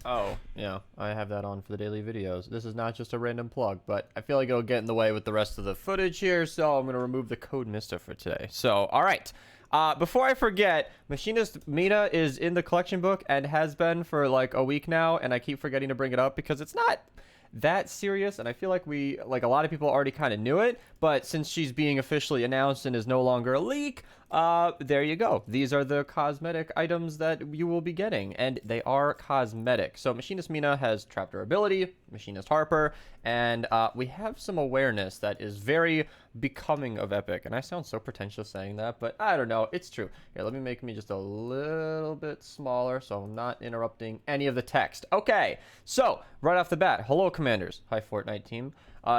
Oh, yeah, I have that on for the daily videos. This is not just a random plug, but I feel like it'll get in the way with the rest of the footage here, so I'm going to remove the code Mista for today. So, alright. Before I forget, Machinist Mina is in the collection book and has been for like a week now, and I keep forgetting to bring it up because it's not that serious, and I feel like a lot of people already kind of knew it, but since she's being officially announced and is no longer a leak, there you go. These are the cosmetic items that you will be getting, and they are cosmetic. So Machinist Mina has Trap Durability, Machinist Harper, and we have some awareness that is very becoming of Epic, and I sound so pretentious saying that, but I don't know, it's true. Here, let me make me just a little bit smaller so I'm not interrupting any of the text. Okay, so right off the bat, hello commanders. Hi Fortnite team.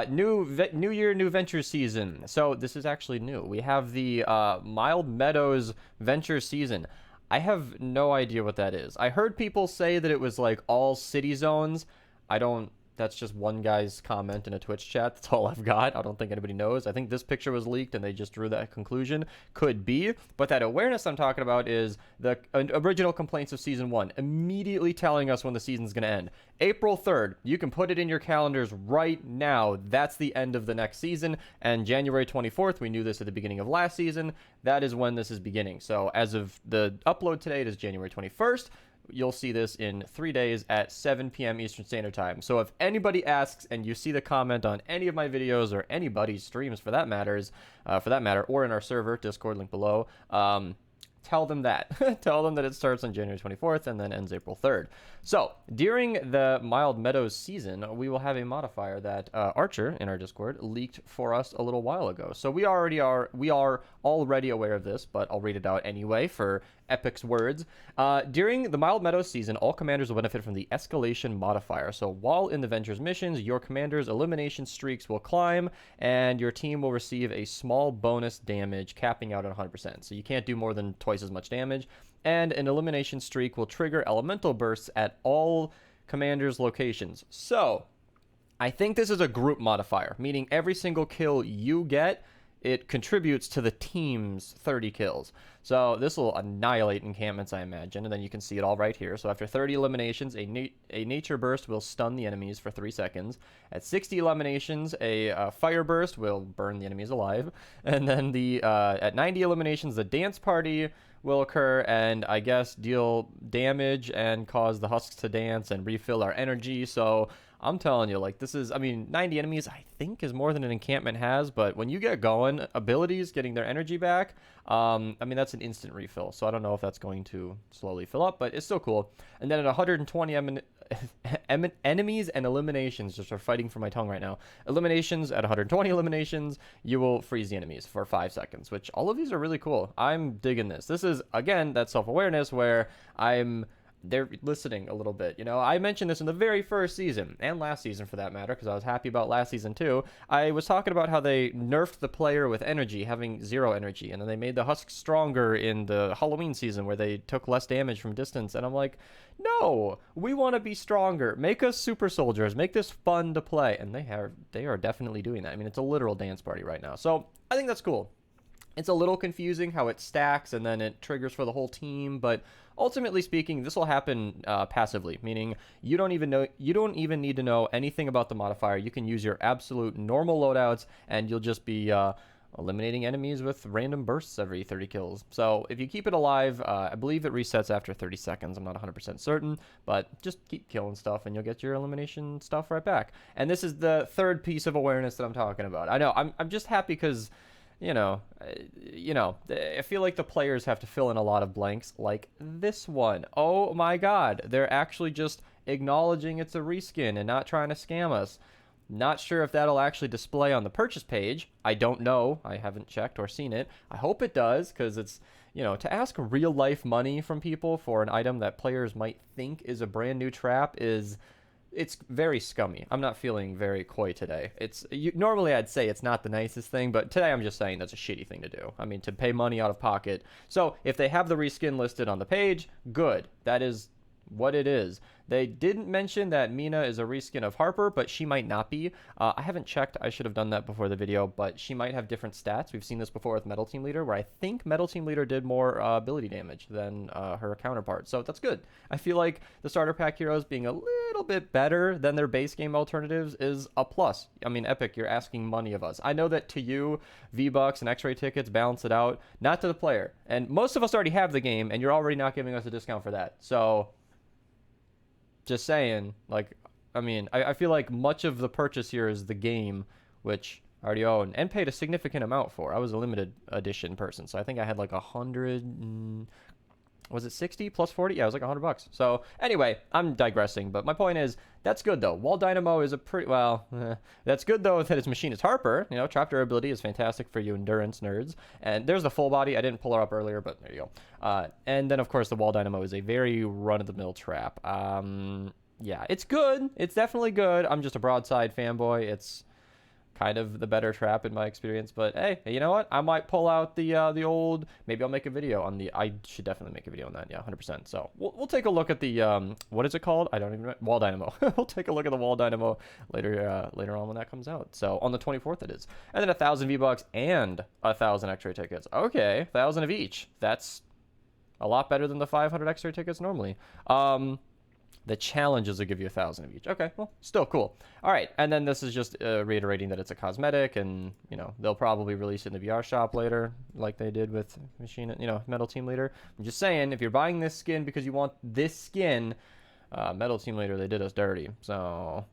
New year, new venture season. So this is actually new. We have the Mild Meadows venture season. I have no idea what that is. I heard people say that it was like all city zones. I don't. That's just one guy's comment in a Twitch chat. That's all I've got. I don't think anybody knows. I think this picture was leaked and they just drew that conclusion. Could be. But that awareness I'm talking about is the original complaints of Season 1. Immediately telling us when the season's going to end. April 3rd. You can put it in your calendars right now. That's the end of the next season. And January 24th, we knew this at the beginning of last season. That is when this is beginning. So as of the upload today, it is January 21st. You'll see this in 3 days at 7 p.m. Eastern Standard Time. So if anybody asks and you see the comment on any of my videos or anybody's streams for that matter, or in our server, Discord link below, tell them that. Tell them that it starts on January 24th and then ends April 3rd. So during the Mild Meadows season, we will have a modifier that Archer in our Discord leaked for us a little while ago. So we are already aware of this, but I'll read it out anyway for Epic's words. During the Mild Meadows season, all commanders will benefit from the escalation modifier. So while in the Venture's missions, your commander's elimination streaks will climb, and your team will receive a small bonus damage, capping out at 100%. So you can't do more than twice as much damage. And an elimination streak will trigger elemental bursts at all commanders' locations. So I think this is a group modifier, meaning every single kill you get, it contributes to the team's 30 kills. So this will annihilate encampments, I imagine, and then you can see it all right here. So after 30 eliminations, a nature burst will stun the enemies for 3 seconds. At 60 eliminations, a fire burst will burn the enemies alive. And then at 90 eliminations, the dance party will occur and I guess deal damage and cause the husks to dance and refill our energy. So I'm telling you, like, this is, I mean, 90 enemies, I think, is more than an encampment has, but when you get going, abilities, getting their energy back, I mean, that's an instant refill, so I don't know if that's going to slowly fill up, but it's still cool. And then at 120 enemies and eliminations, just are fighting for my tongue right now. Eliminations, at 120 eliminations, you will freeze the enemies for 5 seconds, which all of these are really cool. I'm digging this. This is, again, that self-awareness where they're listening a little bit. You know, I mentioned this in the very first season, and last season for that matter, because I was happy about last season too. I was talking about how they nerfed the player with energy, having 0 energy, and then they made the husks stronger in the Halloween season where they took less damage from distance, and I'm like, no, we want to be stronger. Make us super soldiers. Make this fun to play. And they are definitely doing that. I mean, it's a literal dance party right now. So I think that's cool. It's a little confusing how it stacks and then it triggers for the whole team, but ultimately speaking, this will happen passively, meaning you don't even need to know anything about the modifier. You can use your absolute normal loadouts, and you'll just be eliminating enemies with random bursts every 30 kills. So if you keep it alive, I believe it resets after 30 seconds. I'm not 100% certain, but just keep killing stuff and you'll get your elimination stuff right back. And this is the third piece of awareness that I'm talking about. I know, I'm just happy because you know, I feel like the players have to fill in a lot of blanks like this one. Oh my god, they're actually just acknowledging it's a reskin and not trying to scam us. Not sure if that'll actually display on the purchase page. I don't know. I haven't checked or seen it. I hope it does, because it's, you know, to ask real life money from people for an item that players might think is a brand new trap it's very scummy. I'm not feeling very coy today. Normally I'd say it's not the nicest thing, but today I'm just saying that's a shitty thing to do. I mean, to pay money out of pocket. So if they have the reskin listed on the page, good. That is what it is. They didn't mention that Mina is a reskin of Harper, but she might not be. I haven't checked. I should have done that before the video, but she might have different stats. We've seen this before with Metal Team Leader, where I think Metal Team Leader did more ability damage than her counterpart. So that's good. I feel like the starter pack heroes being a little bit better than their base game alternatives is a plus. I mean, Epic, you're asking money of us. I know that to you, V-Bucks and X-Ray tickets balance it out, not to the player. And most of us already have the game, and you're already not giving us a discount for that. So just saying, like, I mean, I feel like much of the purchase here is the game, which I already own and paid a significant amount for. I was a limited edition person, so I think I had like 100, was it 60 plus 40? Yeah, it was like $100. So anyway, I'm digressing, but my point is, that's good though. Wall Dynamo is a pretty, that's good though that it's Machinist Harper. You know, trap durability is fantastic for you endurance nerds. And there's the full body. I didn't pull her up earlier, but there you go. And then of course the Wall Dynamo is a very run-of-the-mill trap. Yeah, it's good. It's definitely good. I'm just a broadside fanboy. It's kind of the better trap in my experience, but hey, you know what? I might pull out the old. Maybe I'll make a video on the. I should definitely make a video on that. Yeah, 100%. So we'll take a look at the what is it called? I don't even know. Wall Dynamo. We'll take a look at the Wall Dynamo later on when that comes out. So on the 24th it is, and then 1,000 V-Bucks and 1,000 X-ray tickets. Okay, 1,000 of each. That's a lot better than the 500 X-ray tickets normally. The challenges will give you 1,000 of each. Okay, well, still cool. All right, and then this is just reiterating that it's a cosmetic, and you know they'll probably release it in the VR shop later, like they did with Metal Team Leader. I'm just saying, if you're buying this skin because you want this skin, Metal Team Leader, they did us dirty. So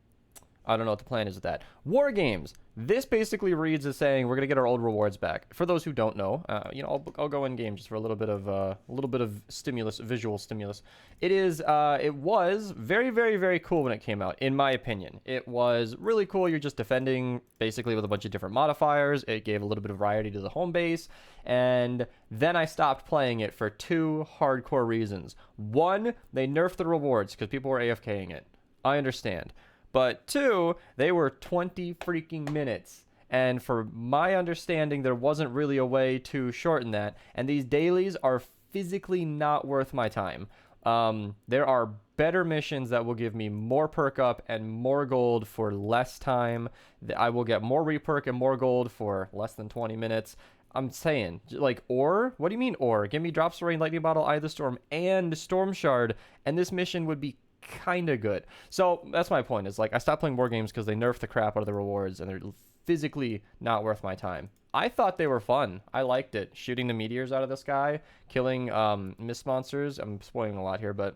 I don't know what the plan is with that. War games. This basically reads as saying we're gonna get our old rewards back. For those who don't know, I'll go in game just for a little bit of stimulus, visual stimulus. It was very, very, very cool when it came out. In my opinion, it was really cool. You're just defending basically with a bunch of different modifiers. It gave a little bit of variety to the home base, and then I stopped playing it for two hardcore reasons. One, they nerfed the rewards because people were AFKing it. I understand. But two, they were 20 freaking minutes. And for my understanding, there wasn't really a way to shorten that. And these dailies are physically not worth my time. There are better missions that will give me more perk up and more gold for less time. I will get more reperk and more gold for less than 20 minutes. I'm saying, like, ore? What do you mean ore? Give me Drops of Rain, Lightning Bottle, Eye of the Storm, and Storm Shard, and this mission would be kind of good. So that's my point, is like I stopped playing war games because they nerfed the crap out of the rewards and they're physically not worth my time. I thought they were fun. I liked it. Shooting the meteors out of the sky, killing mist monsters. I'm spoiling a lot here, but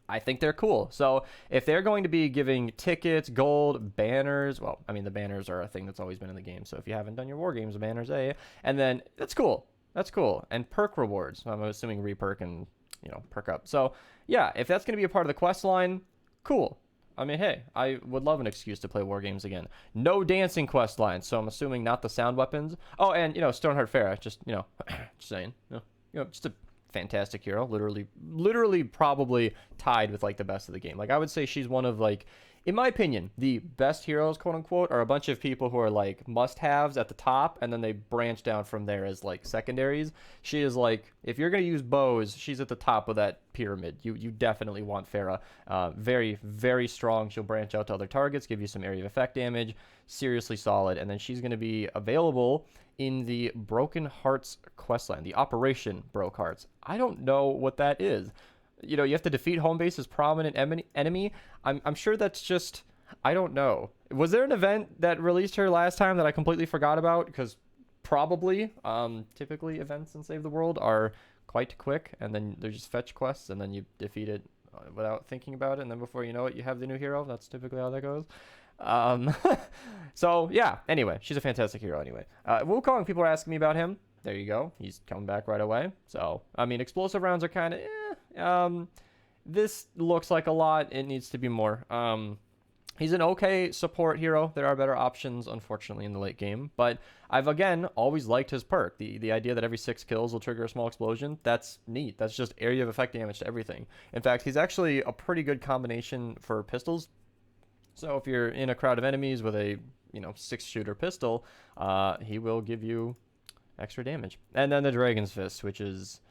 I think they're cool. So if they're going to be giving tickets, gold, banners, well, I mean the banners are a thing that's always been in the game, so if you haven't done your war games, banners, and then that's cool. That's cool. And perk rewards. I'm assuming reperk and perk up. So yeah, if that's going to be a part of the quest line, cool. I mean, hey, I would love an excuse to play war games again. No dancing quest lines, so I'm assuming not the sound weapons. Oh, and STONEHEART FARRAH, just just saying, just a fantastic hero, literally probably tied with like the best of the game. Like I would say she's one of, like, in my opinion, the best heroes, quote unquote, are a bunch of people who are like must-haves at the top, and then they branch down from there as like secondaries. She is like, if you're gonna use bows, she's at the top of that pyramid. You definitely want FARRAH. Very, very strong. She'll branch out to other targets, give you some area of effect damage. Seriously solid. And then she's gonna be available in the Broken Hearts questline, the Operation Broke Hearts. I don't know what that is. You have to defeat home base's prominent enemy. I'm sure that's just, I don't know. Was there an event that released her last time that I completely forgot about? Because probably, typically events in Save the World are quite quick, and then there's just fetch quests, and then you defeat it without thinking about it, and then before you know it, you have the new hero. That's typically how that goes. So yeah, anyway, she's a fantastic hero anyway. Wukong, people are asking me about him. There you go. He's coming back right away. So, I mean, explosive rounds are kind of, this looks like a lot. It needs to be more. He's an okay support hero. There are better options, unfortunately, in the late game. But I've, again, always liked his perk. The idea that every 6 kills will trigger a small explosion, that's neat. That's just area of effect damage to everything. In fact, he's actually a pretty good combination for pistols. So if you're in a crowd of enemies with a, 6-shooter pistol, he will give you extra damage. And then the Dragon's Fist, which is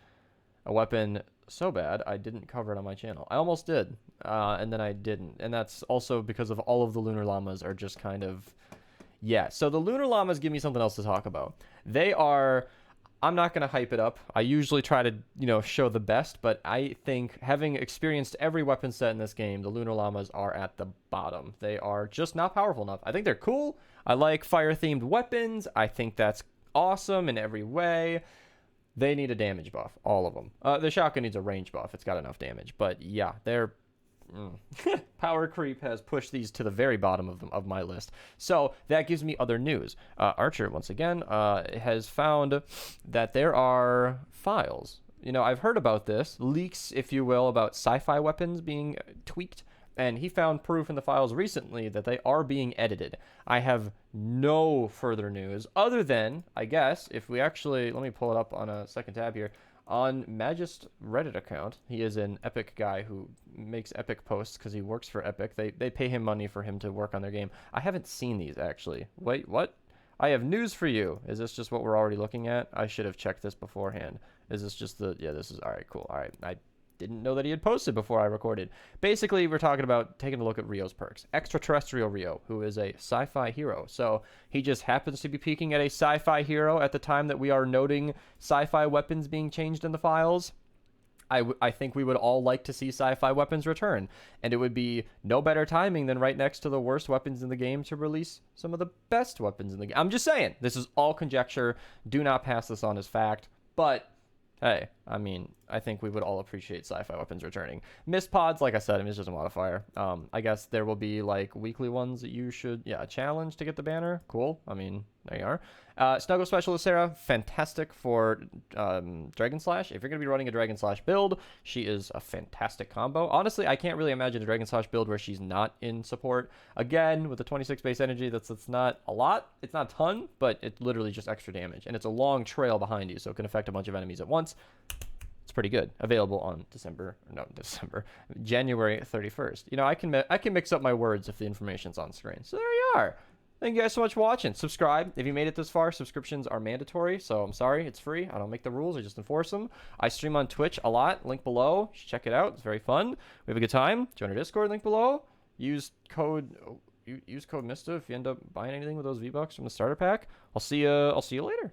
a weapon so bad I didn't cover it on my channel. I almost did, and then I didn't. And that's also because of all of the lunar llamas are just kind of... Yeah, so the lunar llamas give me something else to talk about. They are... I'm not going to hype it up. I usually try to, you know, show the best, but I think having experienced every weapon set in this game, the lunar llamas are at the bottom. They are just not powerful enough. I think they're cool. I like fire-themed weapons. I think that's awesome in every way. They need a damage buff, all of them. The shotgun needs a range buff. It's got enough damage, but yeah, they're... Power creep has pushed these to the very bottom of my list. So that gives me other news. Archer, once again, has found that there are files. You know, I've heard about this, leaks, if you will, about sci-fi weapons being tweaked. And he found proof in the files recently that they are being edited. I have no further news other than, I guess, if we actually... Let me pull it up on a second tab here. On Magist Reddit account, he is an Epic guy who makes Epic posts because he works for Epic. They pay him money for him to work on their game. I haven't seen these, actually. Wait, what? I have news for you. Is this just what we're already looking at? I should have checked this beforehand. Is this just the... Yeah, this is... All right, cool. All right, I didn't know that he had posted before I recorded. Basically, we're talking about taking a look at Rio's perks. Extraterrestrial Rio, who is a sci-fi hero. So he just happens to be peaking at a sci-fi hero at the time that we are noting sci-fi weapons being changed in the files. I think we would all like to see sci-fi weapons return. And it would be no better timing than right next to the worst weapons in the game to release some of the best weapons in the game. I'm just saying, this is all conjecture. Do not pass this on as fact. But... hey, I mean, I think we would all appreciate sci-fi weapons returning. Mist pods, like I said, I mean, it's just a modifier. I guess there will be, like, weekly ones that you should... Yeah, a challenge to get the banner. Cool. I mean, there you are. Snuggle Specialist Sarah, fantastic for Dragon Slash. If you're going to be running a Dragon Slash build, she is a fantastic combo. Honestly, I can't really imagine a Dragon Slash build where she's not in support. Again, with the 26 base energy, that's not a lot. It's not a ton, but it's literally just extra damage. And it's a long trail behind you, so it can affect a bunch of enemies at once. It's pretty good. Available on January 31st. You know, I can mix up my words if the information's on screen. So there you are. Thank you guys so much for watching. Subscribe. If you made it this far, subscriptions are mandatory. So I'm sorry, it's free. I don't make the rules. I just enforce them. I stream on Twitch a lot. Link below. You should check it out. It's very fun. We have a good time. Join our Discord. Link below. Use code Mista if you end up buying anything with those V-Bucks from the starter pack. I'll see you later.